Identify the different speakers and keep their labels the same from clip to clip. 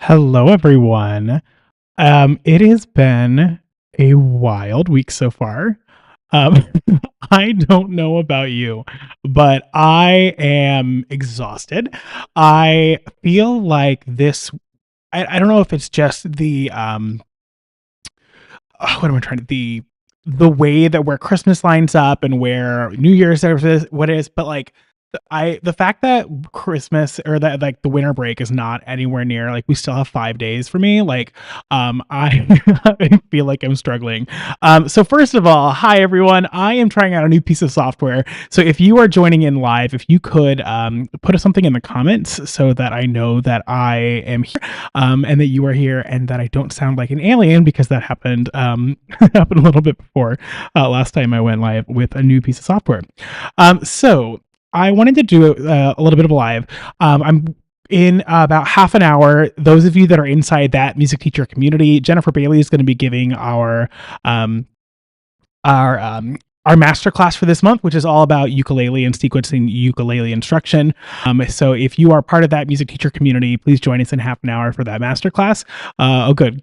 Speaker 1: Hello, everyone. It has been a wild week so far. Um, I don't know about you, but I am exhausted. I feel like I don't know if it's just what am I trying to, the way that where Christmas lines up and where New Year's is, what is, but like, the fact that Christmas or that like the winter break is not anywhere near, like we still have 5 days for me. Like, I I feel like I'm struggling. So first of all, hi everyone. I am trying out a new piece of software. So if you are joining in live, if you could put something in the comments so that I know that I am here, and that you are here, and that I don't sound like an alien because that happened happened a little bit before last time I went live with a new piece of software. So I wanted to do a little bit of a live. I'm in about half an hour. Those of you that are inside that music teacher community, Jennifer Bailey is going to be giving our our masterclass for this month, which is all about ukulele and sequencing ukulele instruction. So if you are part of that music teacher community, please join us in half an hour for that masterclass. Oh, good.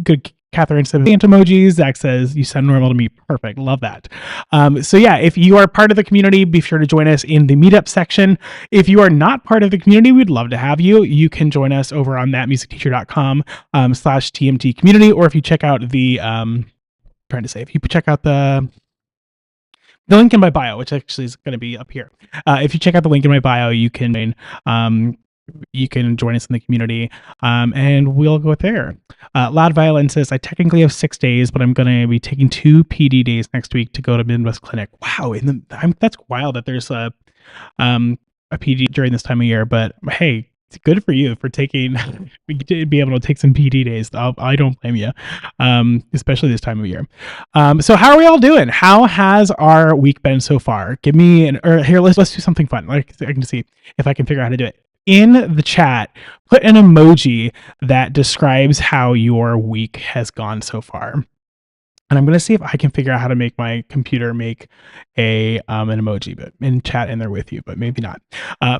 Speaker 1: Good. Catherine says emojis. Zach says you sound normal to me. Perfect. Love that. So yeah, if you are part of the community, be sure to join us in the meetup section. If you are not part of the community, we'd love to have you. You can join us over on thatmusicteacher.com /TMT community, or if you check out if you check out the link in my bio, which actually is going to be up here. If you check out the link in my bio, you can join us in the community, and we'll go there. Loud Violin says, I technically have 6 days, but I'm going to be taking 2 PD days next week to go to Midwest Clinic. Wow, that's wild that there's a PD during this time of year, but hey, it's good for you for taking be able to take some PD days. I don't blame you, especially this time of year. So how are we all doing? How has our week been so far? Give me here. Let's do something fun. Like I can see if I can figure out how to do it. In the chat, put an emoji that describes how your week has gone so far. And I'm going to see if I can figure out how to make my computer make an emoji, but in chat in there with you, but maybe not.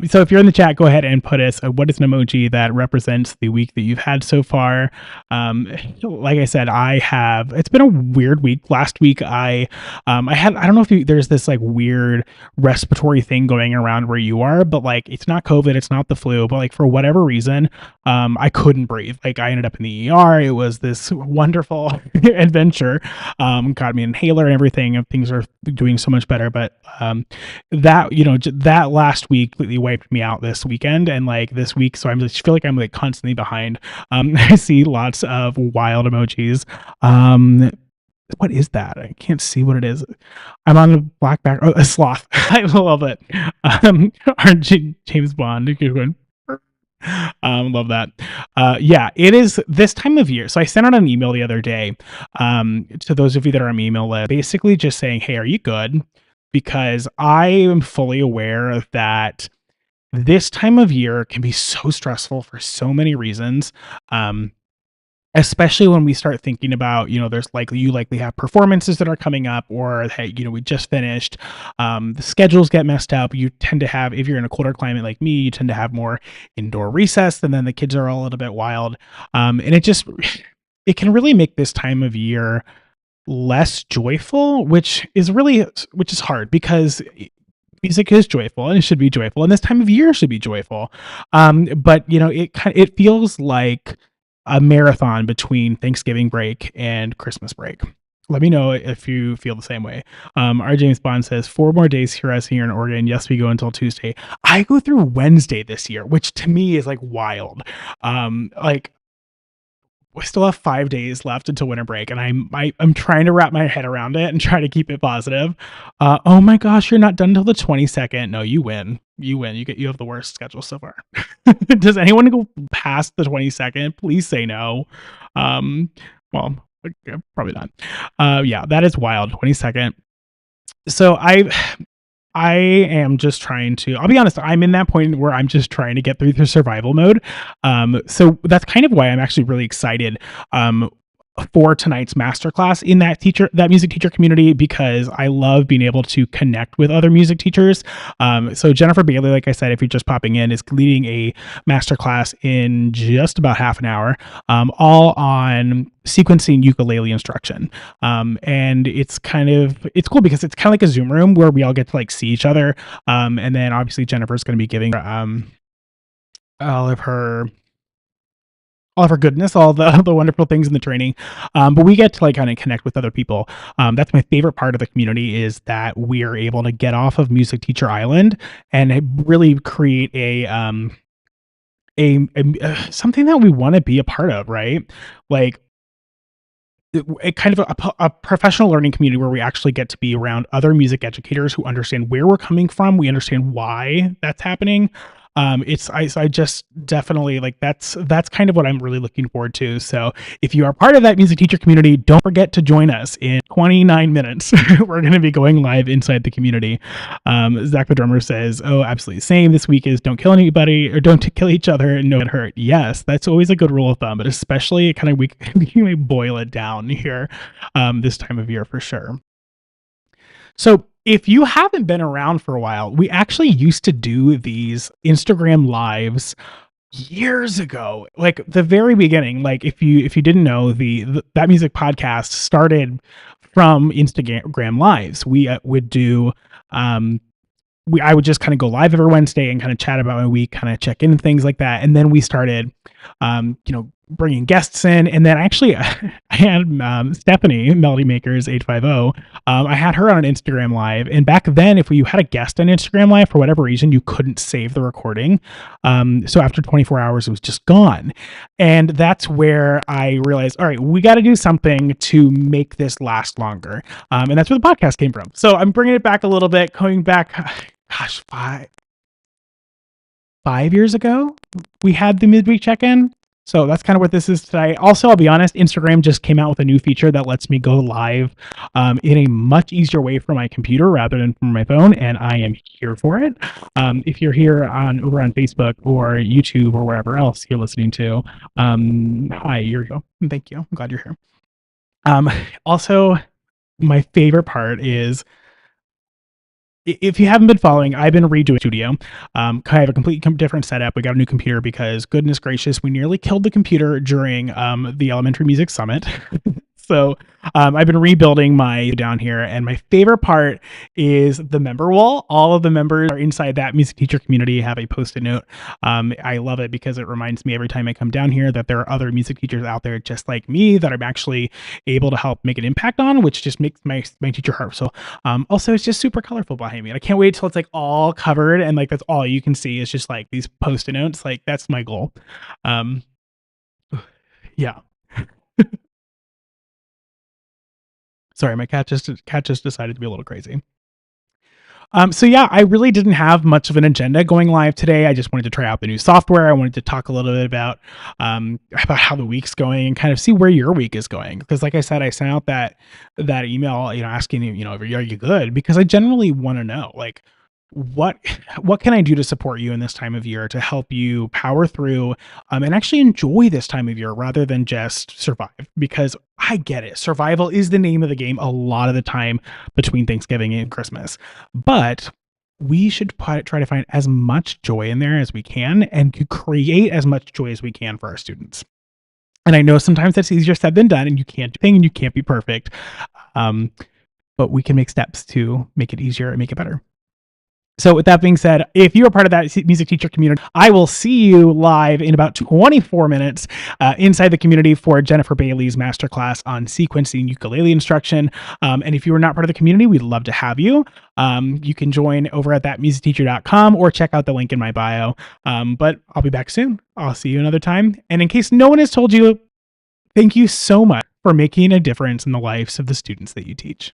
Speaker 1: So if you're in the chat, go ahead and put us what is an emoji that represents the week that you've had so far. Like I said, it's been a weird week. Last week I don't know if there's this like weird respiratory thing going around where you are, but like it's not COVID, it's not the flu, but like for whatever reason, I couldn't breathe. Like I ended up in the ER. It was this wonderful adventure. Got me an inhaler and everything, and things are doing so much better. But that last week completely wiped me out this weekend and like this week. So I just feel like I'm like constantly behind. I see lots of wild emojis. What is that? I can't see what it is. I'm on a black back. Oh, a sloth. I love it. James Bond. Going, love that. Yeah, it is this time of year. So I sent out an email the other day to those of you that are on my email list, basically just saying, hey, are you good? Because I am fully aware that this time of year can be so stressful for so many reasons. Especially when we start thinking about, there's you likely have performances that are coming up, or hey, we just finished. The schedules get messed up. You tend to have, if you're in a colder climate like me, you tend to have more indoor recess, and then the kids are all a little bit wild. And it can really make this time of year less joyful, which is hard because music is joyful and it should be joyful, and this time of year should be joyful. But it feels like a marathon between Thanksgiving break and Christmas break. Let me know if you feel the same way. Our James Bond says 4 more days here in Oregon. Yes, we go until Tuesday. I go through Wednesday this year, which to me is like wild. We still have 5 days left until winter break, and I'm trying to wrap my head around it and try to keep it positive. Oh my gosh, you're not done until the 22nd. No, you win. You have the worst schedule so far. Does anyone go past the 22nd? Please say no. Well, probably not. Yeah, that is wild. 22nd. So I am just trying to, I'll be honest, I'm in that point where I'm just trying to get through the survival mode. So that's kind of why I'm actually really excited. for tonight's masterclass in that music teacher community, because I love being able to connect with other music teachers. So Jennifer Bailey, like I said, if you're just popping in, is leading a masterclass in just about half an hour, all on sequencing ukulele instruction. And it's cool because it's kind of like a Zoom room where we all get to like see each other. And then obviously Jennifer's going to be giving all of her goodness, all the wonderful things in the training. But we get to like kind of connect with other people. That's my favorite part of the community, is that we are able to get off of Music Teacher Island and really create a something that we want to be a part of, right? Like a kind of a professional learning community where we actually get to be around other music educators who understand where we're coming from. We understand why that's happening. I just definitely like that's kind of what I'm really looking forward to. So if you are part of that music teacher community, don't forget to join us in 29 minutes. We're going to be going live inside the community. Zach the drummer says, "Oh, absolutely same. This week is don't kill anybody or don't kill each other and no get hurt." Yes, that's always a good rule of thumb, but especially kind of we can boil it down here this time of year for sure. So if you haven't been around for a while, we actually used to do these Instagram lives years ago, like the very beginning. Like if you didn't know, the That Music podcast started from Instagram lives. We would do I would just kind of go live every Wednesday and kind of chat about my week, kind of check in and things like that. And then we started, bringing guests in. And then actually I had Stephanie, Melody Makers 850. I had her on an Instagram live. And back then, if you had a guest on Instagram live, for whatever reason, you couldn't save the recording. So after 24 hours, it was just gone. And that's where I realized, all right, we got to do something to make this last longer. And that's where the podcast came from. So I'm bringing it back a little bit, going back, gosh, 5 years ago, we had the midweek check-in. So that's kind of what this is today. Also, I'll be honest, Instagram just came out with a new feature that lets me go live in a much easier way from my computer rather than from my phone, and I am here for it. If you're here over on Facebook or YouTube or wherever else you're listening to, hi, here you go. Thank you. I'm glad you're here. Also, my favorite part is, if you haven't been following, I've been redoing studio. I have a completely different setup. We got a new computer because, goodness gracious, we nearly killed the computer during the Elementary Music Summit. So I've been rebuilding my down here, and my favorite part is the member wall. All of the members are inside that music teacher community have a post-it note. I love it because it reminds me every time I come down here that there are other music teachers out there just like me that I'm actually able to help make an impact on, which just makes my teacher heart. So also, it's just super colorful behind me, and I can't wait till it's like all covered and like that's all you can see is just like these post-it notes. Like that's my goal. Yeah. Sorry, my cat just decided to be a little crazy. So yeah, I really didn't have much of an agenda going live today. I just wanted to try out the new software. I wanted to talk a little bit about how the week's going and kind of see where your week is going. Because like I said, I sent out that email, asking you, are you good? Because I generally want to know, like, what can I do to support you in this time of year to help you power through and actually enjoy this time of year rather than just survive? Because I get it, survival is the name of the game a lot of the time between Thanksgiving and Christmas, but we should try to find as much joy in there as we can and to create as much joy as we can for our students. And I know sometimes that's easier said than done, and you can't do things and you can't be perfect, but we can make steps to make it easier and make it better. So with that being said, if you're part of that music teacher community, I will see you live in about 24 minutes inside the community for Jennifer Bailey's masterclass on sequencing ukulele instruction. And if you are not part of the community, we'd love to have you. You can join over at thatmusicteacher.com or check out the link in my bio. But I'll be back soon. I'll see you another time. And in case no one has told you, thank you so much for making a difference in the lives of the students that you teach.